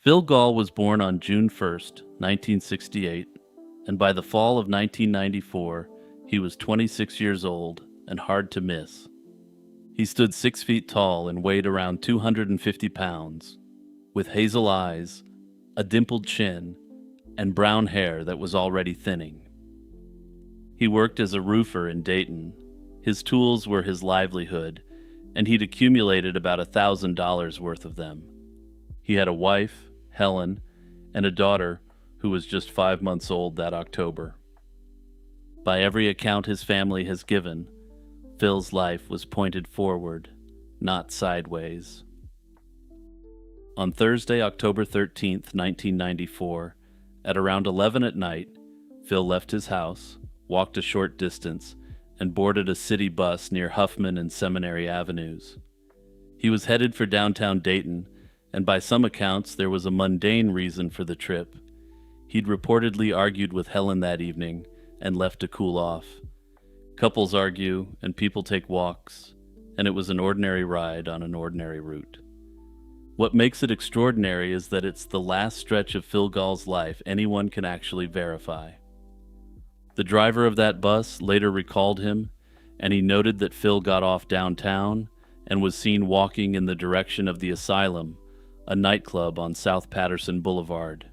Phil Gall was born on June 1st, 1968, and by the fall of 1994, he was 26 years old and hard to miss. He stood 6 feet tall and weighed around 250 pounds, with hazel eyes, a dimpled chin, and brown hair that was already thinning. He worked as a roofer in Dayton. His tools were his livelihood, and he'd accumulated about $1,000 worth of them. He had a wife, Helen, and a daughter who was just 5 months old that October. By every account his family has given, Phil's life was pointed forward, not sideways. On Thursday, October 13th, 1994, at around 11 at night, Phil left his house, walked a short distance, and boarded a city bus near Huffman and Seminary Avenues. He was headed for downtown Dayton, and by some accounts there was a mundane reason for the trip. He'd reportedly argued with Helen that evening and left to cool off. Couples argue, and people take walks, and it was an ordinary ride on an ordinary route. What makes it extraordinary is that it's the last stretch of Phil Gall's life anyone can actually verify. The driver of that bus later recalled him, and he noted that Phil got off downtown and was seen walking in the direction of the Asylum, a nightclub on South Patterson Boulevard.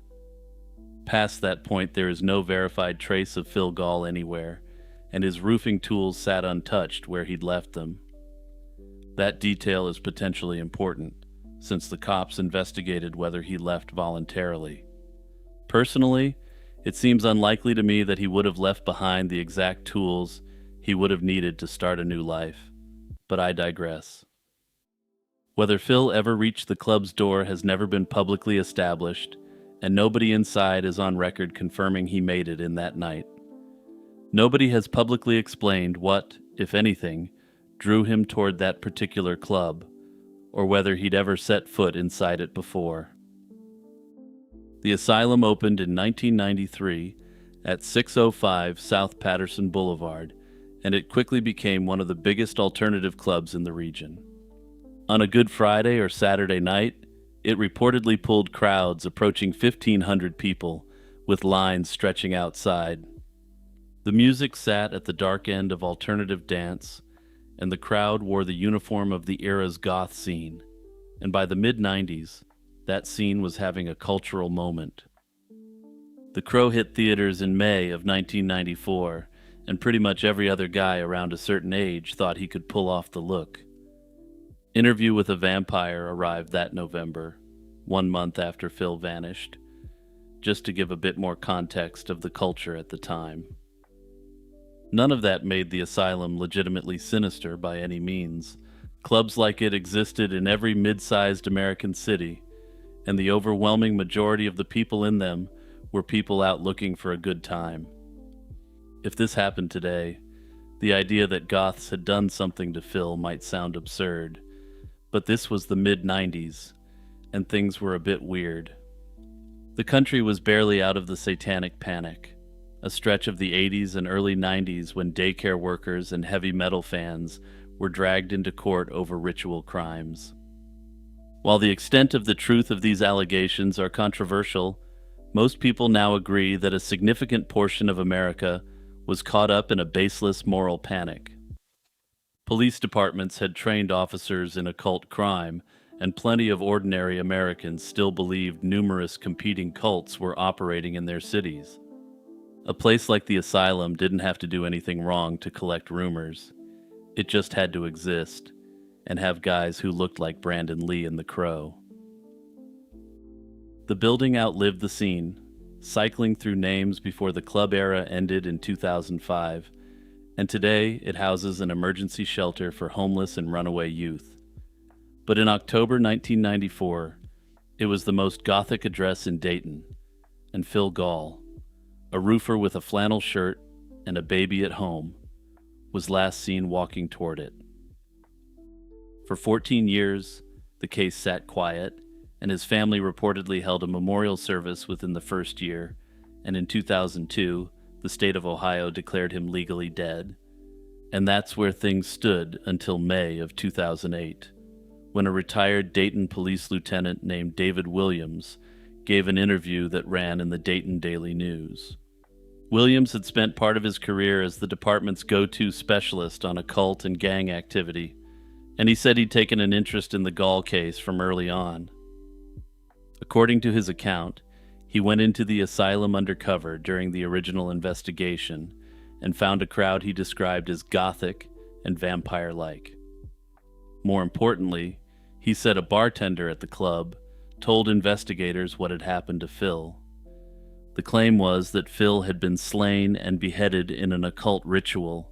Past that point, there is no verified trace of Phil Gall anywhere, and his roofing tools sat untouched where he'd left them. That detail is potentially important, since the cops investigated whether he left voluntarily. Personally, it seems unlikely to me that he would have left behind the exact tools he would have needed to start a new life, but I digress. Whether Phil ever reached the club's door has never been publicly established, and nobody inside is on record confirming he made it in that night. Nobody has publicly explained what, if anything, drew him toward that particular club, or whether he'd ever set foot inside it before. The Asylum opened in 1993 at 605 South Patterson Boulevard, and it quickly became one of the biggest alternative clubs in the region. On a Good Friday or Saturday night, it reportedly pulled crowds approaching 1,500 people, with lines stretching outside. The music sat at the dark end of alternative dance, and the crowd wore the uniform of the era's goth scene, and by the mid-90s, that scene was having a cultural moment. The Crow hit theaters in May of 1994, and pretty much every other guy around a certain age thought he could pull off the look. Interview with a Vampire arrived that November, 1 month after Phil vanished, just to give a bit more context of the culture at the time. None of that made the Asylum legitimately sinister by any means. Clubs like it existed in every mid-sized American city, and the overwhelming majority of the people in them were people out looking for a good time. If this happened today, the idea that goths had done something to Phil might sound absurd, but this was the mid-90s, and things were a bit weird. The country was barely out of the satanic panic, a stretch of the 80s and early 90s when daycare workers and heavy metal fans were dragged into court over ritual crimes. While the extent of the truth of these allegations are controversial, most people now agree that a significant portion of America was caught up in a baseless moral panic. Police departments had trained officers in occult crime, and plenty of ordinary Americans still believed numerous competing cults were operating in their cities. A place like the Asylum didn't have to do anything wrong to collect rumors. It just had to exist, and have guys who looked like Brandon Lee and the Crow. The building outlived the scene, cycling through names before the club era ended in 2005, and today it houses an emergency shelter for homeless and runaway youth. But in October 1994, it was the most gothic address in Dayton, and Phil Gall, a roofer with a flannel shirt and a baby at home, was last seen walking toward it. For 14 years, the case sat quiet, and his family reportedly held a memorial service within the first year, and in 2002, the state of Ohio declared him legally dead. And that's where things stood until May of 2008, when a retired Dayton police lieutenant named David Williams gave an interview that ran in the Dayton Daily News. Williams had spent part of his career as the department's go-to specialist on occult and gang activity, and he said he'd taken an interest in the Gall case from early on. According to his account, he went into the asylum undercover during the original investigation and found a crowd he described as gothic and vampire-like. More importantly, he said a bartender at the club told investigators what had happened to Phil. The claim was that Phil had been slain and beheaded in an occult ritual,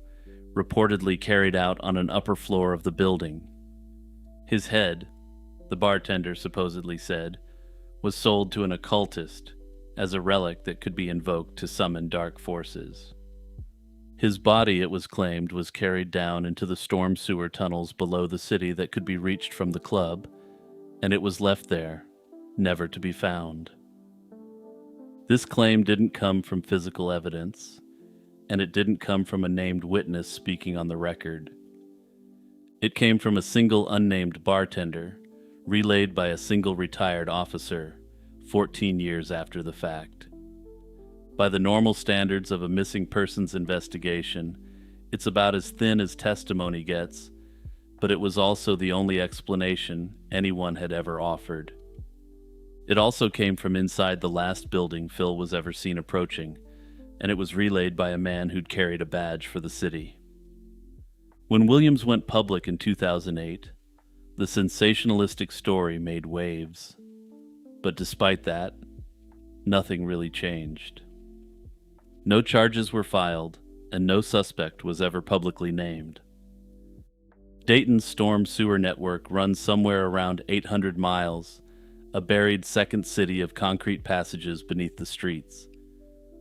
reportedly carried out on an upper floor of the building. His head, the bartender supposedly said, was sold to an occultist as a relic that could be invoked to summon dark forces. His body, it was claimed, was carried down into the storm sewer tunnels below the city that could be reached from the club, and it was left there, never to be found. This claim didn't come from physical evidence, and it didn't come from a named witness speaking on the record. It came from a single unnamed bartender, relayed by a single retired officer, 14 years after the fact. By the normal standards of a missing persons investigation, it's about as thin as testimony gets, but it was also the only explanation anyone had ever offered. It also came from inside the last building Phil was ever seen approaching, and it was relayed by a man who'd carried a badge for the city. When Williams went public in 2008, the sensationalistic story made waves. But despite that, nothing really changed. No charges were filed, and no suspect was ever publicly named. Dayton's storm sewer network runs somewhere around 800 miles, a buried second city of concrete passages beneath the streets.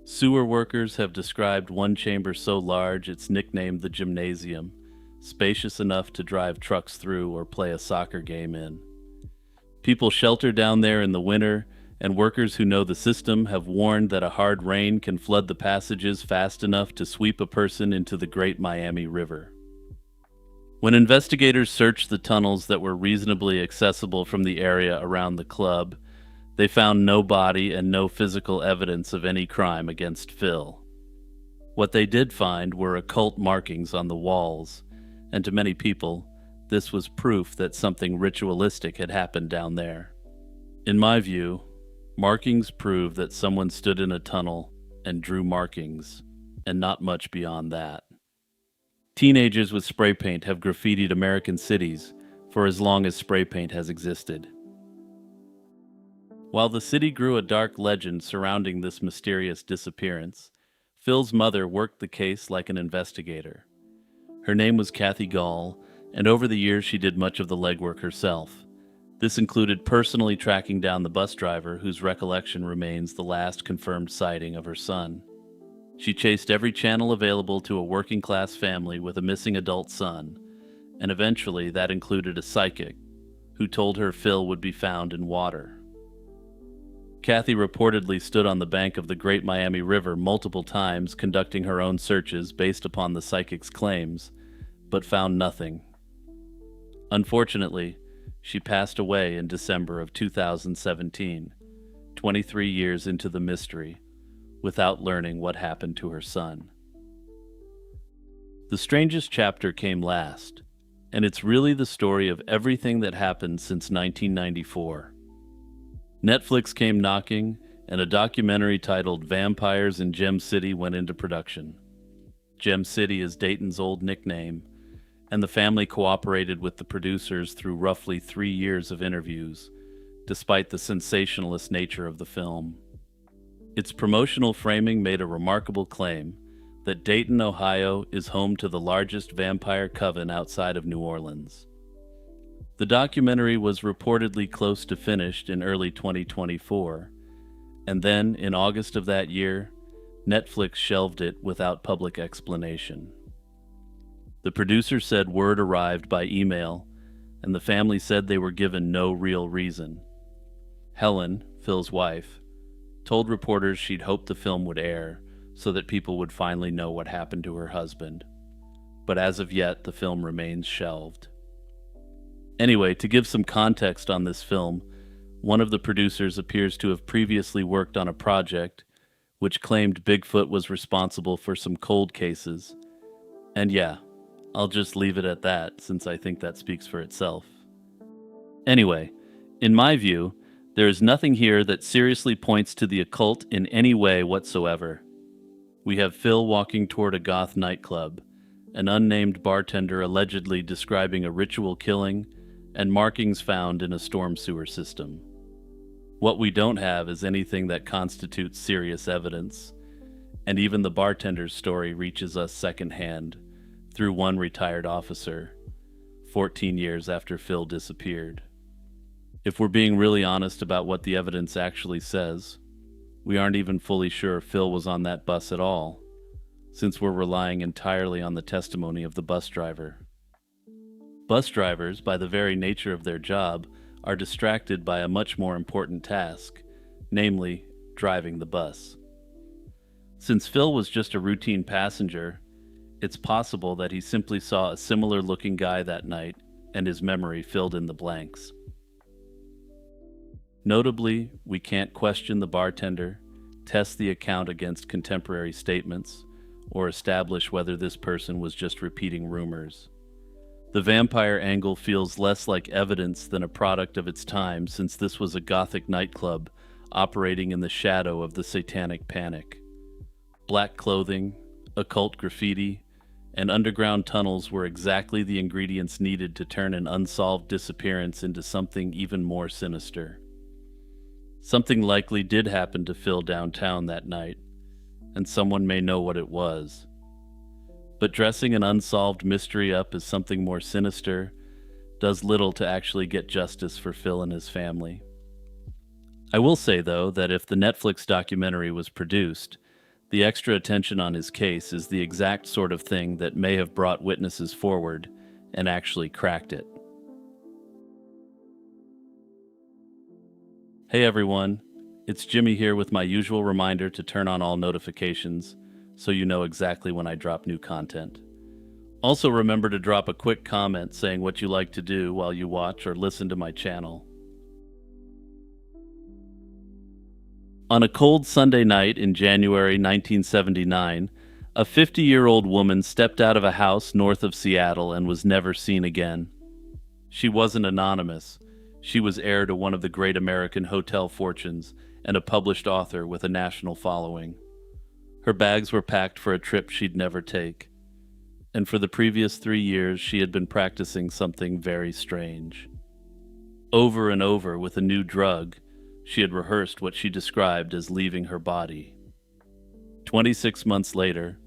Sewer workers have described one chamber so large it's nicknamed the Gymnasium, spacious enough to drive trucks through or play a soccer game in. People shelter down there in the winter, and workers who know the system have warned that a hard rain can flood the passages fast enough to sweep a person into the Great Miami River. When investigators searched the tunnels that were reasonably accessible from the area around the club, they found no body and no physical evidence of any crime against Phil. What they did find were occult markings on the walls, and to many people, this was proof that something ritualistic had happened down there. In my view, markings prove that someone stood in a tunnel and drew markings, and not much beyond that. Teenagers with spray paint have graffitied American cities for as long as spray paint has existed. While the city grew a dark legend surrounding this mysterious disappearance, Phil's mother worked the case like an investigator. Her name was Kathy Gall, and over the years she did much of the legwork herself. This included personally tracking down the bus driver whose recollection remains the last confirmed sighting of her son. She chased every channel available to a working-class family with a missing adult son, and eventually that included a psychic who told her Phil would be found in water. Kathy reportedly stood on the bank of the Great Miami River multiple times conducting her own searches based upon the psychic's claims, but found nothing. Unfortunately, she passed away in December of 2017, 23 years into the mystery, without learning what happened to her son. The strangest chapter came last, and it's really the story of everything that happened since 1994. Netflix came knocking, and a documentary titled Vampires in Gem City went into production. Gem City is Dayton's old nickname, and the family cooperated with the producers through roughly 3 years of interviews, despite the sensationalist nature of the film. Its promotional framing made a remarkable claim that Dayton, Ohio is home to the largest vampire coven outside of New Orleans. The documentary was reportedly close to finished in early 2024, and then, in August of that year, Netflix shelved it without public explanation. The producer said word arrived by email, and the family said they were given no real reason. Helen, Phil's wife, told reporters she'd hoped the film would air so that people would finally know what happened to her husband. But as of yet, the film remains shelved. Anyway, to give some context on this film, One of the producers appears to have previously worked on a project which claimed Bigfoot was responsible for some cold cases. And yeah, I'll just leave it at that since I think that speaks for itself. Anyway, in my view, there is nothing here that seriously points to the occult in any way whatsoever. We have Phil walking toward a goth nightclub, an unnamed bartender allegedly describing a ritual killing, and markings found in a storm sewer system. What we don't have is anything that constitutes serious evidence, and even the bartender's story reaches us secondhand through one retired officer, 14 years after Phil disappeared. If we're being really honest about what the evidence actually says, we aren't even fully sure Phil was on that bus at all, since we're relying entirely on the testimony of the bus driver. Bus drivers, by the very nature of their job, are distracted by a much more important task, namely, driving the bus. Since Phil was just a routine passenger, it's possible that he simply saw a similar-looking guy that night and his memory filled in the blanks. Notably, we can't question the bartender, test the account against contemporary statements, or establish whether this person was just repeating rumors. The vampire angle feels less like evidence than a product of its time, since this was a Gothic nightclub operating in the shadow of the Satanic Panic. Black clothing, occult graffiti, and underground tunnels were exactly the ingredients needed to turn an unsolved disappearance into something even more sinister. Something likely did happen to Phil downtown that night, and someone may know what it was. But dressing an unsolved mystery up as something more sinister does little to actually get justice for Phil and his family. I will say, though, that if the Netflix documentary was produced, the extra attention on his case is the exact sort of thing that may have brought witnesses forward and actually cracked it. Hey everyone, it's Jimmy here with my usual reminder to turn on all notifications so you know exactly when I drop new content. Also remember to drop a quick comment saying what you like to do while you watch or listen to my channel. On a cold Sunday night in January 1979, a 50-year-old woman stepped out of a house north of Seattle and was never seen again. She wasn't anonymous. She was heir to one of the great American hotel fortunes and a published author with a national following. Her bags were packed for a trip she'd never take. And for the previous 3 years, she had been practicing something very strange. Over and over with a new drug, she had rehearsed what she described as leaving her body. 26 months later,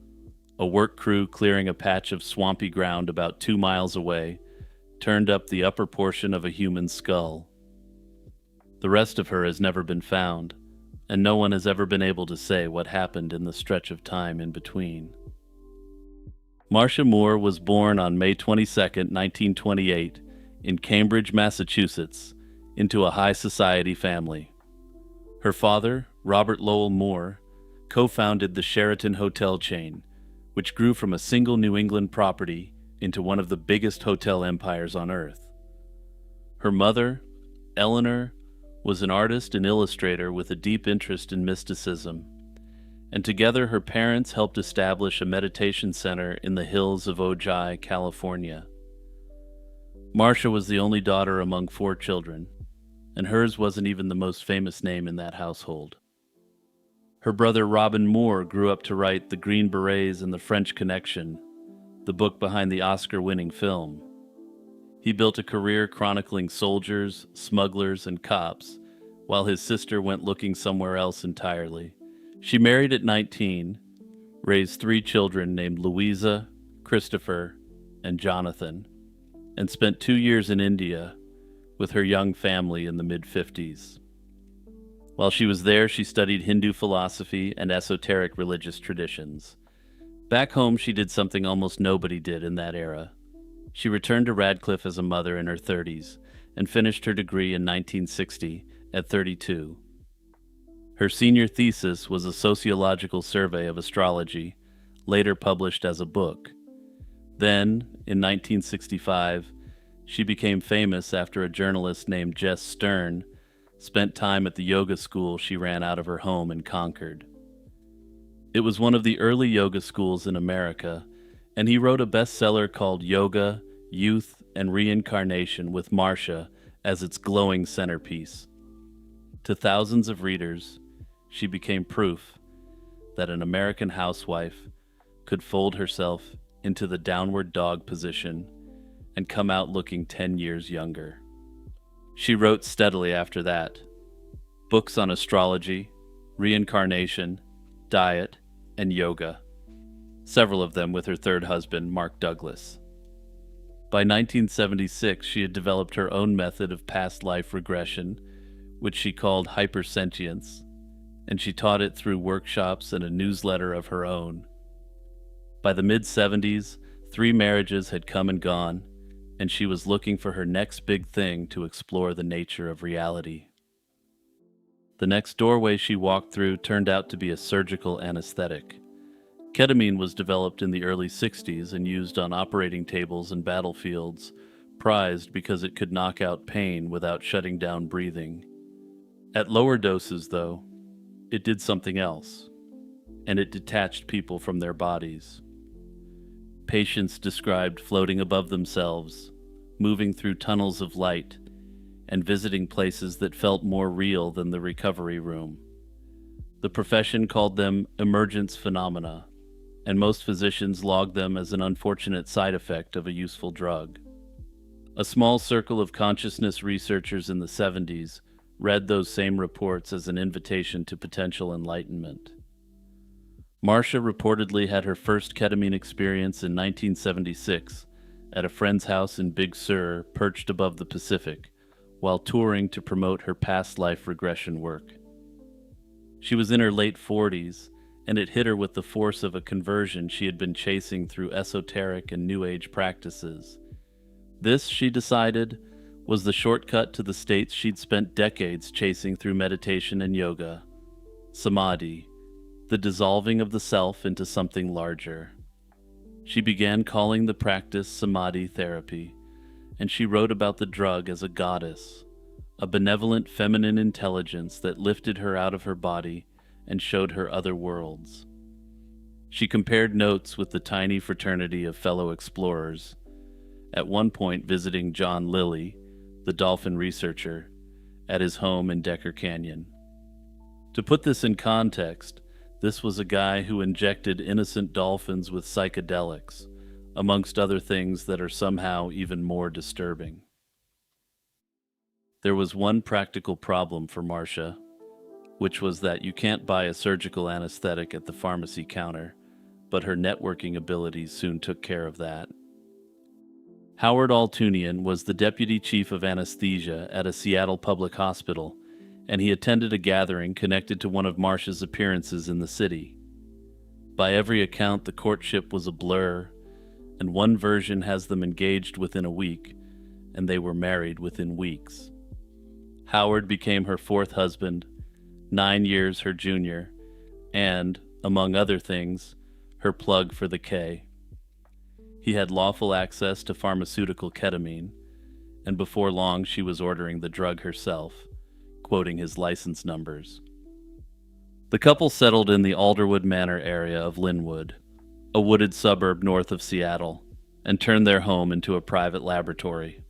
a work crew clearing a patch of swampy ground about 2 miles away turned up the upper portion of a human skull. The rest of her has never been found, and no one has ever been able to say what happened in the stretch of time in between. Marcia Moore was born on May 22, 1928, in Cambridge, Massachusetts, into a high society family. Her father, Robert Lowell Moore, co-founded the Sheraton hotel chain, which grew from a single New England property into one of the biggest hotel empires on earth. Her mother, Eleanor, was an artist and illustrator with a deep interest in mysticism, and together her parents helped establish a meditation center in the hills of Ojai, California. Marcia was the only daughter among 4 children, and hers wasn't even the most famous name in that household. Her brother Robin Moore grew up to write The Green Berets and the French Connection, the book behind the Oscar-winning film. He built a career chronicling soldiers, smugglers, and cops, while his sister went looking somewhere else entirely. She married at 19, raised 3 children named Louisa, Christopher, and Jonathan, and spent 2 years in India with her young family in the mid-50s. While she was there, she studied Hindu philosophy and esoteric religious traditions. Back home, she did something almost nobody did in that era. She returned to Radcliffe as a mother in her 30s and finished her degree in 1960 at 32. Her senior thesis was a sociological survey of astrology, later published as a book. Then, in 1965, she became famous after a journalist named Jess Stern spent time at the yoga school she ran out of her home in Concord. It was one of the early yoga schools in America, and he wrote a bestseller called Yoga, Youth, and Reincarnation with Marcia as its glowing centerpiece. To thousands of readers, she became proof that an American housewife could fold herself into the downward dog position and come out looking 10 years younger. She wrote steadily after that, books on astrology, reincarnation, diet, and yoga, several of them with her third husband, Mark Douglas. By 1976, she had developed her own method of past life regression, which she called hypersentience, and she taught it through workshops and a newsletter of her own. By the mid-70s, 3 marriages had come and gone, and she was looking for her next big thing to explore the nature of reality. The next doorway she walked through turned out to be a surgical anesthetic. Ketamine was developed in the early 60s and used on operating tables and battlefields, prized because it could knock out pain without shutting down breathing. At lower doses, though, it did something else, and it detached people from their bodies. Patients described floating above themselves, moving through tunnels of light, and visiting places that felt more real than the recovery room. The profession called them emergence phenomena, and most physicians logged them as an unfortunate side effect of a useful drug. A small circle of consciousness researchers in the 70s read those same reports as an invitation to potential enlightenment. Marcia reportedly had her first ketamine experience in 1976 at a friend's house in Big Sur, perched above the Pacific, while touring to promote her past life regression work. She was in her late 40s, and it hit her with the force of a conversion she had been chasing through esoteric and New Age practices. This, she decided, was the shortcut to the states she'd spent decades chasing through meditation and yoga: samadhi, the dissolving of the self into something larger. She began calling the practice samadhi therapy, and she wrote about the drug as a goddess, a benevolent feminine intelligence that lifted her out of her body and showed her other worlds. She compared notes with the tiny fraternity of fellow explorers, at one point visiting John Lilly, the dolphin researcher, at his home in Decker Canyon. To put this in context, this was a guy who injected innocent dolphins with psychedelics, amongst other things that are somehow even more disturbing. There was one practical problem for Marcia, which was that you can't buy a surgical anesthetic at the pharmacy counter, but her networking abilities soon took care of that. Howard Altunian was the deputy chief of anesthesia at a Seattle public hospital, and he attended a gathering connected to one of Marcia's appearances in the city. By every account, the courtship was a blur, and one version has them engaged within a week, and they were married within weeks. Howard became her 4th husband, 9 years her junior, and, among other things, her plug for the K. He had lawful access to pharmaceutical ketamine, and before long she was ordering the drug herself, quoting his license numbers. The couple settled in the Alderwood Manor area of Linwood, a wooded suburb north of Seattle, and turned their home into a private laboratory.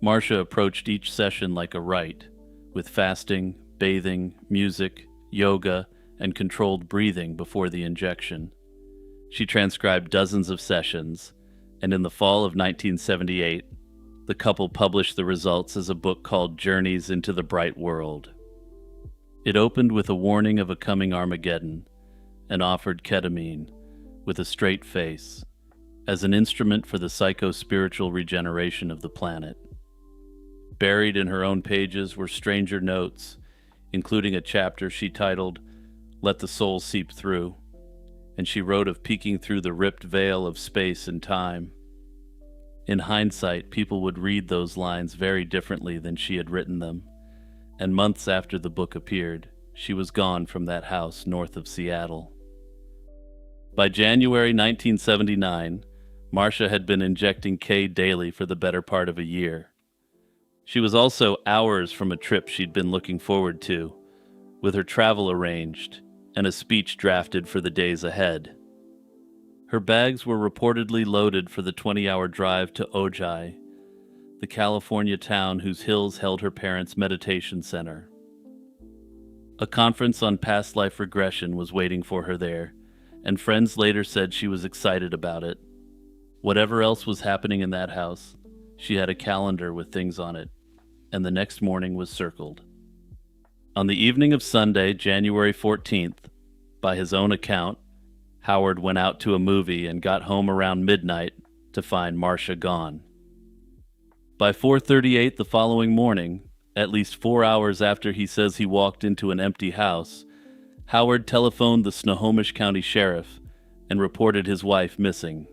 Marcia approached each session like a rite, with fasting, bathing, music, yoga, and controlled breathing before the injection. She transcribed dozens of sessions, and in the fall of 1978, the couple published the results as a book called Journeys into the Bright World. It opened with a warning of a coming Armageddon and offered ketamine, with a straight face, as an instrument for the psycho-spiritual regeneration of the planet. Buried in her own pages were stranger notes, including a chapter she titled, "Let the Soul Seep Through," and she wrote of peeking through the ripped veil of space and time. In hindsight, people would read those lines very differently than she had written them, and months after the book appeared, she was gone from that house north of Seattle. By January 1979, Marcia had been injecting K daily for the better part of a year. She was also hours from a trip she'd been looking forward to, with her travel arranged and a speech drafted for the days ahead. Her bags were reportedly loaded for the 20-hour drive to Ojai, the California town whose hills held her parents' meditation center. A conference on past life regression was waiting for her there, and friends later said she was excited about it. Whatever else was happening in that house, she had a calendar with things on it, and the next morning was circled. On the evening of Sunday, January 14th, by his own account, Howard went out to a movie and got home around midnight to find Marcia gone. By 4:38 the following morning, at least 4 hours after he says he walked into an empty house, Howard telephoned the Snohomish County Sheriff and reported his wife missing.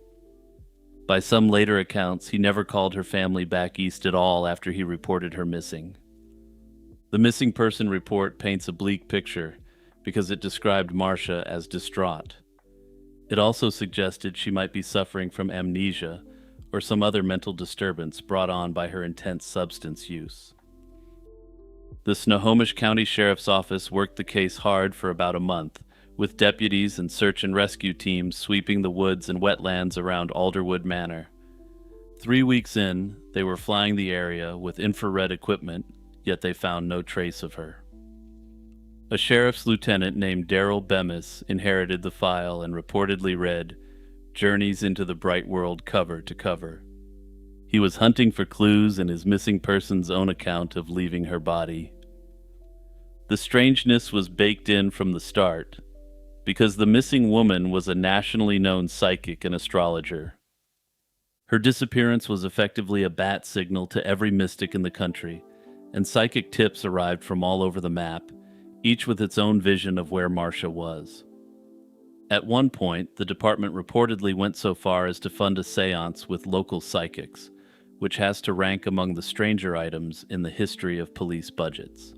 By some later accounts, he never called her family back east at all after he reported her missing. The missing person report paints a bleak picture because it described Marcia as distraught. It also suggested she might be suffering from amnesia or some other mental disturbance brought on by her intense substance use. The Snohomish County Sheriff's Office worked the case hard for about a month, with deputies and search and rescue teams sweeping the woods and wetlands around Alderwood Manor. 3 weeks in, they were flying the area with infrared equipment, yet they found no trace of her. A sheriff's lieutenant named Darrell Bemis inherited the file and reportedly read Journeys into the Bright World cover to cover. He was hunting for clues in his missing person's own account of leaving her body. The strangeness was baked in from the start, because the missing woman was a nationally known psychic and astrologer. Her disappearance was effectively a bat signal to every mystic in the country, and psychic tips arrived from all over the map, each with its own vision of where Marcia was. At one point, the department reportedly went so far as to fund a seance with local psychics, which has to rank among the stranger items in the history of police budgets.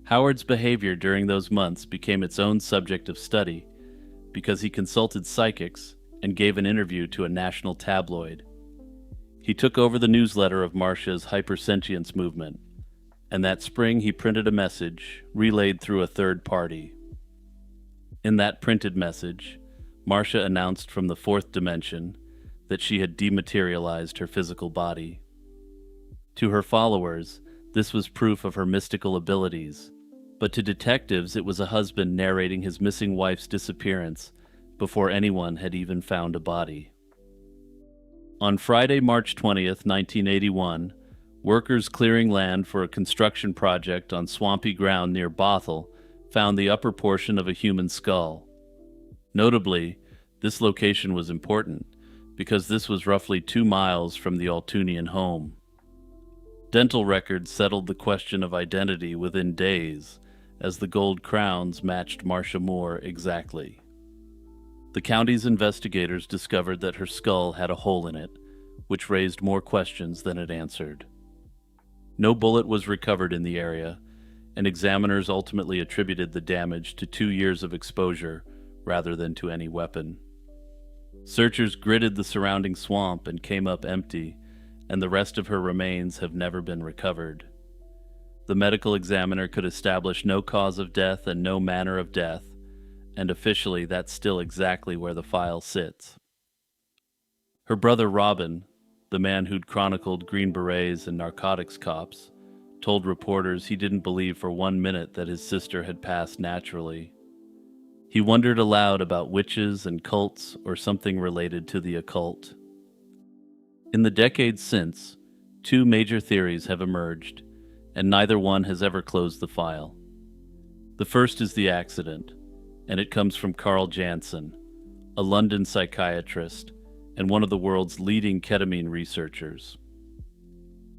Howard's behavior during those months became its own subject of study because he consulted psychics and gave an interview to a national tabloid. He took over the newsletter of Marcia's hypersentience movement, and that spring he printed a message relayed through a third party. In that printed message, Marcia announced from the fourth dimension that she had dematerialized her physical body. To her followers, this was proof of her mystical abilities, but to detectives it was a husband narrating his missing wife's disappearance before anyone had even found a body. On Friday, March 20th, 1981, workers clearing land for a construction project on swampy ground near Bothell found the upper portion of a human skull. Notably, this location was important because this was roughly 2 miles from the Altunian home. Dental records settled the question of identity within days, as the gold crowns matched Marcia Moore exactly. The county's investigators discovered that her skull had a hole in it, which raised more questions than it answered. No bullet was recovered in the area, and examiners ultimately attributed the damage to 2 years of exposure rather than to any weapon. Searchers gridded the surrounding swamp and came up empty, and the rest of her remains have never been recovered. The medical examiner could establish no cause of death and no manner of death, and officially that's still exactly where the file sits. Her brother Robin, the man who'd chronicled Green Berets and narcotics cops, told reporters he didn't believe for 1 minute that his sister had passed naturally. He wondered aloud about witches and cults or something related to the occult. In the decades since, 2 major theories have emerged, and neither one has ever closed the file. The first is the accident, and it comes from Carl Jansen, a London psychiatrist and one of the world's leading ketamine researchers.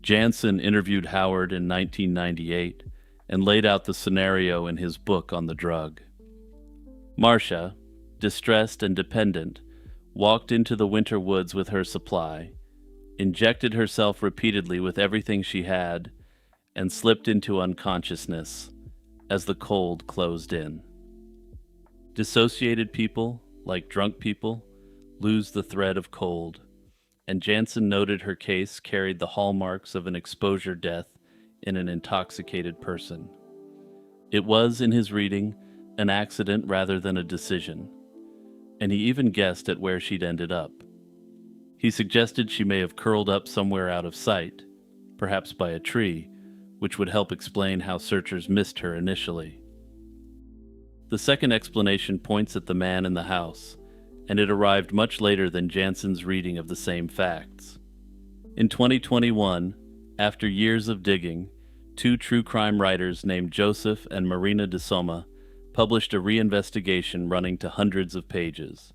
Jansen interviewed Howard in 1998 and laid out the scenario in his book on the drug. Marcia, distressed and dependent, walked into the winter woods with her supply, injected herself repeatedly with everything she had, and slipped into unconsciousness as the cold closed in. Dissociated people, like drunk people, lose the thread of cold, and Jansen noted her case carried the hallmarks of an exposure death in an intoxicated person. It was, in his reading, an accident rather than a decision, and he even guessed at where she'd ended up. He suggested she may have curled up somewhere out of sight, perhaps by a tree, which would help explain how searchers missed her initially. The second explanation points at the man in the house, and it arrived much later than Jansen's reading of the same facts. In 2021, after years of digging, two true crime writers named Joseph and Marina de Soma published a reinvestigation running to hundreds of pages.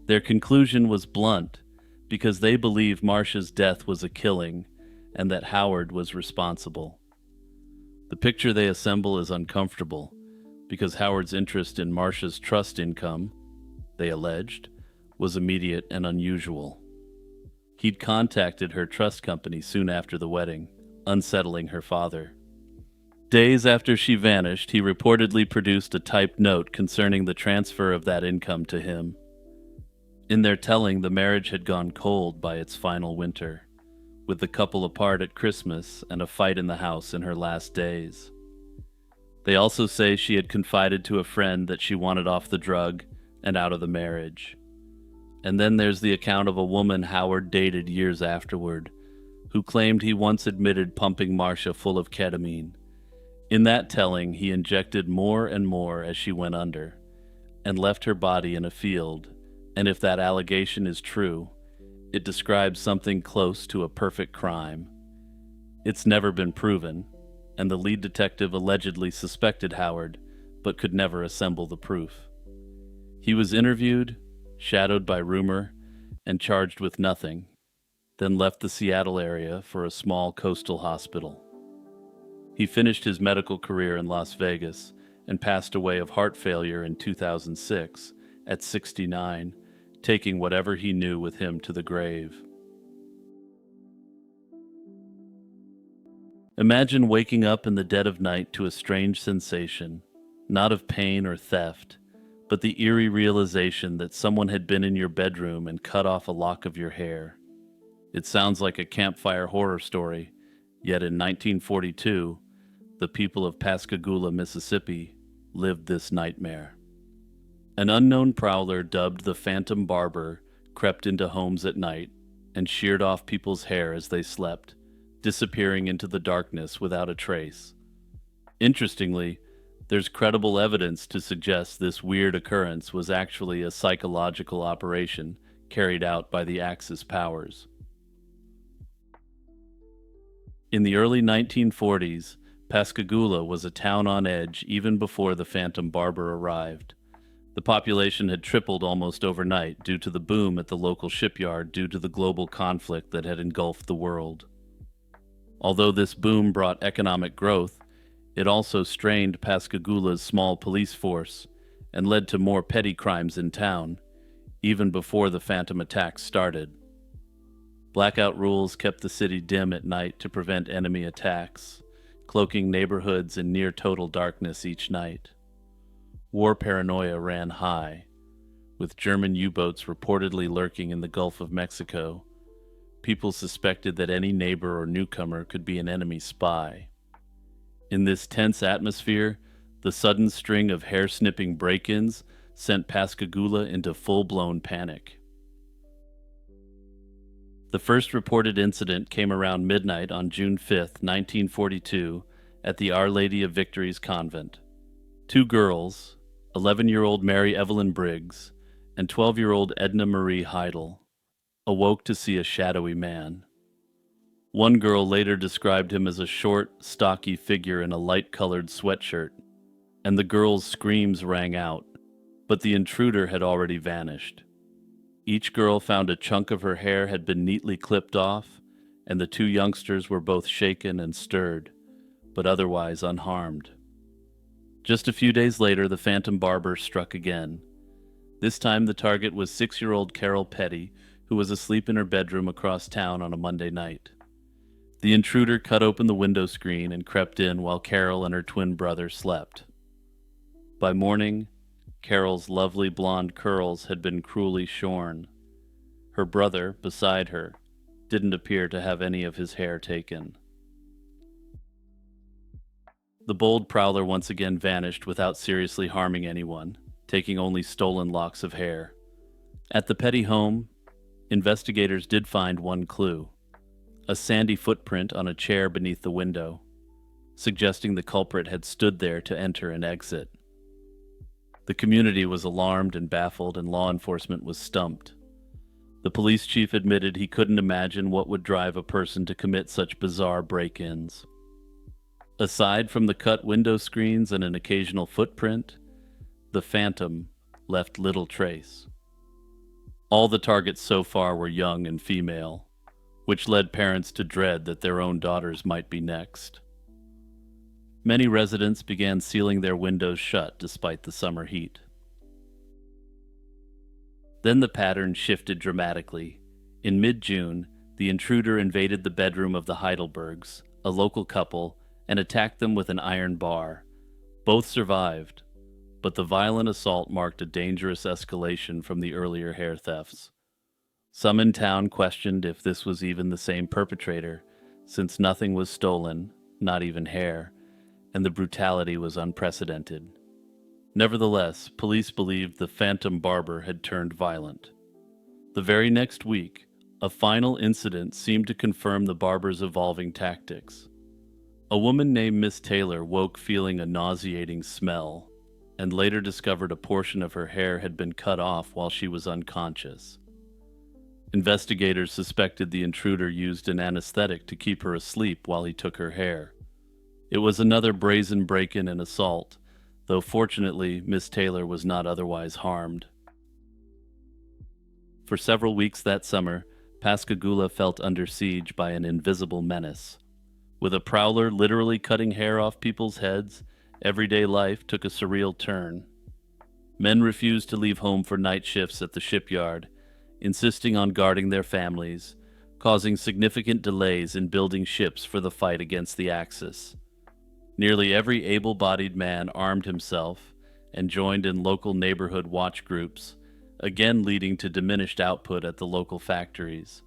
Their conclusion was blunt, because they believe Marcia's death was a killing and that Howard was responsible. The picture they assemble is uncomfortable, because Howard's interest in Marcia's trust income, they alleged, was immediate and unusual. He'd contacted her trust company soon after the wedding, unsettling her father. Days after she vanished, he reportedly produced a typed note concerning the transfer of that income to him. In their telling, the marriage had gone cold by its final winter, with the couple apart at Christmas and a fight in the house in her last days. They also say she had confided to a friend that she wanted off the drug and out of the marriage. And then there's the account of a woman Howard dated years afterward, who claimed he once admitted pumping Marcia full of ketamine. In that telling, he injected more and more as she went under, and left her body in a field, and if that allegation is true, it describes something close to a perfect crime. It's never been proven, and the lead detective allegedly suspected Howard, but could never assemble the proof. He was interviewed, shadowed by rumor, and charged with nothing, then left the Seattle area for a small coastal hospital. He finished his medical career in Las Vegas and passed away of heart failure in 2006 at 69, taking whatever he knew with him to the grave. Imagine waking up in the dead of night to a strange sensation, not of pain or theft, but the eerie realization that someone had been in your bedroom and cut off a lock of your hair. It sounds like a campfire horror story, yet in 1942, the people of Pascagoula, Mississippi, lived this nightmare. An unknown prowler dubbed the Phantom Barber crept into homes at night and sheared off people's hair as they slept, disappearing into the darkness without a trace. Interestingly, there's credible evidence to suggest this weird occurrence was actually a psychological operation carried out by the Axis powers. In the early 1940s, Pascagoula was a town on edge even before the Phantom Barber arrived. The population had tripled almost overnight due to the boom at the local shipyard due to the global conflict that had engulfed the world. Although this boom brought economic growth, it also strained Pascagoula's small police force and led to more petty crimes in town, even before the Phantom attacks started. Blackout rules kept the city dim at night to prevent enemy attacks, cloaking neighborhoods in near-total darkness each night. War paranoia ran high, with German U-boats reportedly lurking in the Gulf of Mexico. People suspected that any neighbor or newcomer could be an enemy spy. In this tense atmosphere, the sudden string of hair-snipping break-ins sent Pascagoula into full-blown panic. The first reported incident came around midnight on June 5, 1942, at the Our Lady of Victory's convent. Two girls, 11-year-old Mary Evelyn Briggs and 12-year-old Edna Marie Heidel, awoke to see a shadowy man. One girl later described him as a short, stocky figure in a light-colored sweatshirt, and the girl's screams rang out, but the intruder had already vanished. Each girl found a chunk of her hair had been neatly clipped off, and the two youngsters were both shaken and stirred, but otherwise unharmed. Just a few days later, the Phantom Barber struck again. This time the target was 6-year-old Carol Petty, who was asleep in her bedroom across town on a Monday night. The intruder cut open the window screen and crept in while Carol and her twin brother slept. By morning, Carol's lovely blonde curls had been cruelly shorn. Her brother, beside her, didn't appear to have any of his hair taken. The bold prowler once again vanished without seriously harming anyone, taking only stolen locks of hair. At the Petty home, investigators did find one clue: a sandy footprint on a chair beneath the window, suggesting the culprit had stood there to enter and exit. The community was alarmed and baffled, and law enforcement was stumped. The police chief admitted he couldn't imagine what would drive a person to commit such bizarre break-ins. Aside from the cut window screens and an occasional footprint, the phantom left little trace. All the targets so far were young and female, which led parents to dread that their own daughters might be next. Many residents began sealing their windows shut despite the summer heat. Then the pattern shifted dramatically. In mid-June, the intruder invaded the bedroom of the Heidelbergs, a local couple, and attacked them with an iron bar. Both survived, but the violent assault marked a dangerous escalation from the earlier hair thefts. Some in town questioned if this was even the same perpetrator, since nothing was stolen, not even hair, and the brutality was unprecedented. Nevertheless, police believed the phantom barber had turned violent. The very next week, a final incident seemed to confirm the barber's evolving tactics. A woman named Miss Taylor woke feeling a nauseating smell, and later discovered a portion of her hair had been cut off while she was unconscious. Investigators suspected the intruder used an anesthetic to keep her asleep while he took her hair. It was another brazen break-in and assault, though fortunately Miss Taylor was not otherwise harmed. For several weeks that summer, Pascagoula felt under siege by an invisible menace. With a prowler literally cutting hair off people's heads, everyday life took a surreal turn. Men refused to leave home for night shifts at the shipyard, insisting on guarding their families, causing significant delays in building ships for the fight against the Axis. Nearly every able-bodied man armed himself and joined in local neighborhood watch groups, again leading to diminished output at the local factories.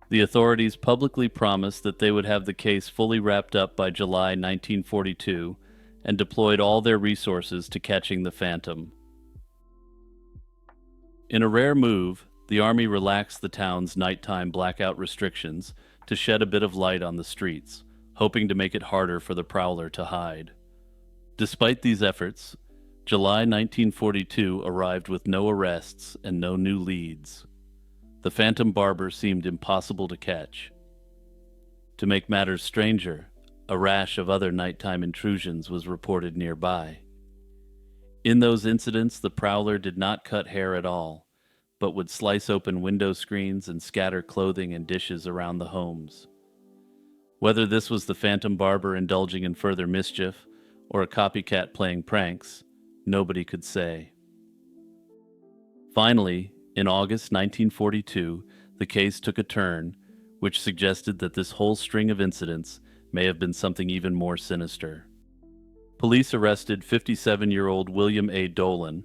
The authorities publicly promised that they would have the case fully wrapped up by July 1942 and deployed all their resources to catching the phantom. In a rare move, the Army relaxed the town's nighttime blackout restrictions to shed a bit of light on the streets, hoping to make it harder for the prowler to hide. Despite these efforts, July 1942 arrived with no arrests and no new leads. The phantom barber seemed impossible to catch. To make matters stranger, a rash of other nighttime intrusions was reported nearby. In those incidents, the prowler did not cut hair at all, but would slice open window screens and scatter clothing and dishes around the homes. Whether this was the phantom barber indulging in further mischief or a copycat playing pranks, nobody could say. Finally, in August 1942, the case took a turn, which suggested that this whole string of incidents may have been something even more sinister. Police arrested 57-year-old William A. Dolan,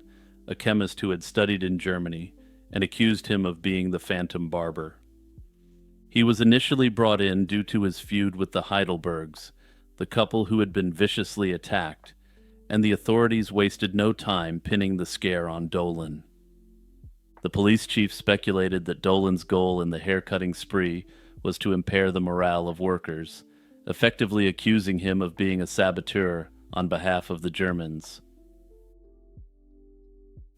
a chemist who had studied in Germany, and accused him of being the phantom barber. He was initially brought in due to his feud with the Heidelbergs, the couple who had been viciously attacked, and the authorities wasted no time pinning the scare on Dolan. The police chief speculated that Dolan's goal in the hair-cutting spree was to impair the morale of workers, effectively accusing him of being a saboteur on behalf of the Germans.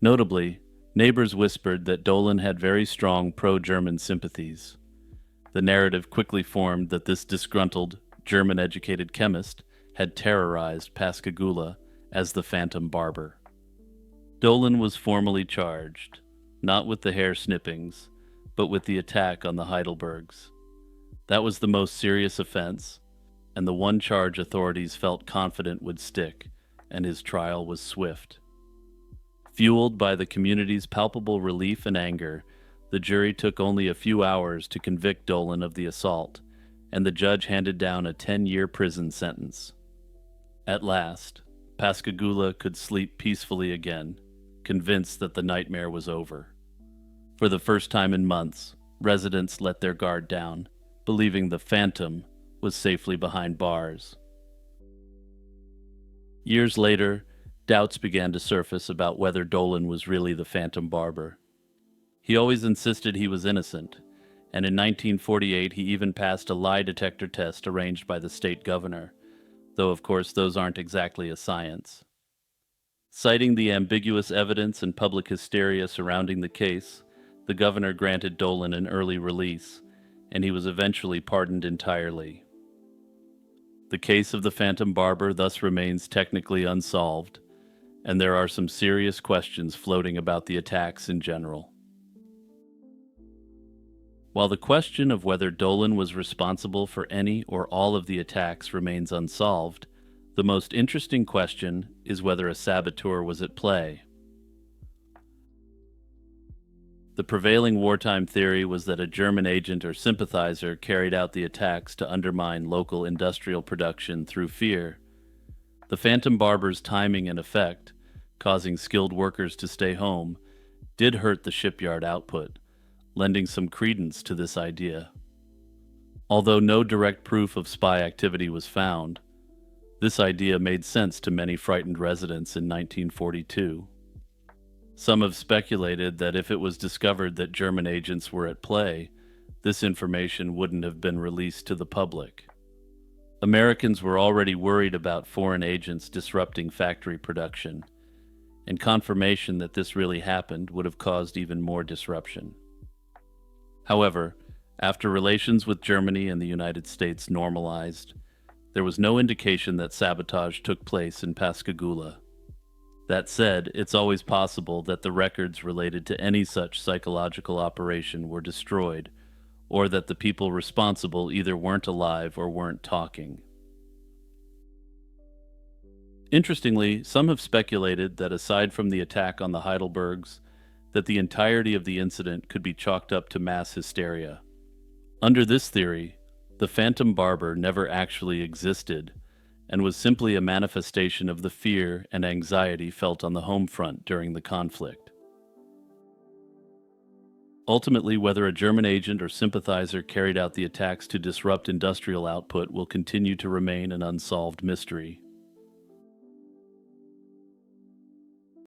Notably, neighbors whispered that Dolan had very strong pro-German sympathies. The narrative quickly formed that this disgruntled, German-educated chemist had terrorized Pascagoula as the phantom barber. Dolan was formally charged, not with the hair snippings, but with the attack on the Heidelbergs. That was the most serious offense, and the one charge authorities felt confident would stick, and his trial was swift. Fueled by the community's palpable relief and anger, the jury took only a few hours to convict Dolan of the assault, and the judge handed down a 10-year prison sentence. At last, Pascagoula could sleep peacefully again, convinced that the nightmare was over. For the first time in months, residents let their guard down, believing the Phantom was safely behind bars. Years later, doubts began to surface about whether Dolan was really the Phantom Barber. He always insisted he was innocent, and in 1948 he even passed a lie detector test arranged by the state governor, though of course those aren't exactly a science. Citing the ambiguous evidence and public hysteria surrounding the case, the governor granted Dolan an early release, and he was eventually pardoned entirely. The case of the Phantom Barber thus remains technically unsolved, and there are some serious questions floating about the attacks in general. While the question of whether Dolan was responsible for any or all of the attacks remains unsolved, the most interesting question is whether a saboteur was at play. The prevailing wartime theory was that a German agent or sympathizer carried out the attacks to undermine local industrial production through fear. The Phantom Barber's timing and effect, causing skilled workers to stay home, did hurt the shipyard output, lending some credence to this idea. Although no direct proof of spy activity was found, this idea made sense to many frightened residents in 1942. Some have speculated that if it was discovered that German agents were at play, this information wouldn't have been released to the public. Americans were already worried about foreign agents disrupting factory production, and confirmation that this really happened would have caused even more disruption. However, after relations with Germany and the United States normalized, there was no indication that sabotage took place in Pascagoula. That said, it's always possible that the records related to any such psychological operation were destroyed, or that the people responsible either weren't alive or weren't talking. Interestingly, some have speculated that aside from the attack on the Heidelbergs, that the entirety of the incident could be chalked up to mass hysteria. Under this theory, the Phantom Barber never actually existed, and was simply a manifestation of the fear and anxiety felt on the home front during the conflict. Ultimately, whether a German agent or sympathizer carried out the attacks to disrupt industrial output will continue to remain an unsolved mystery.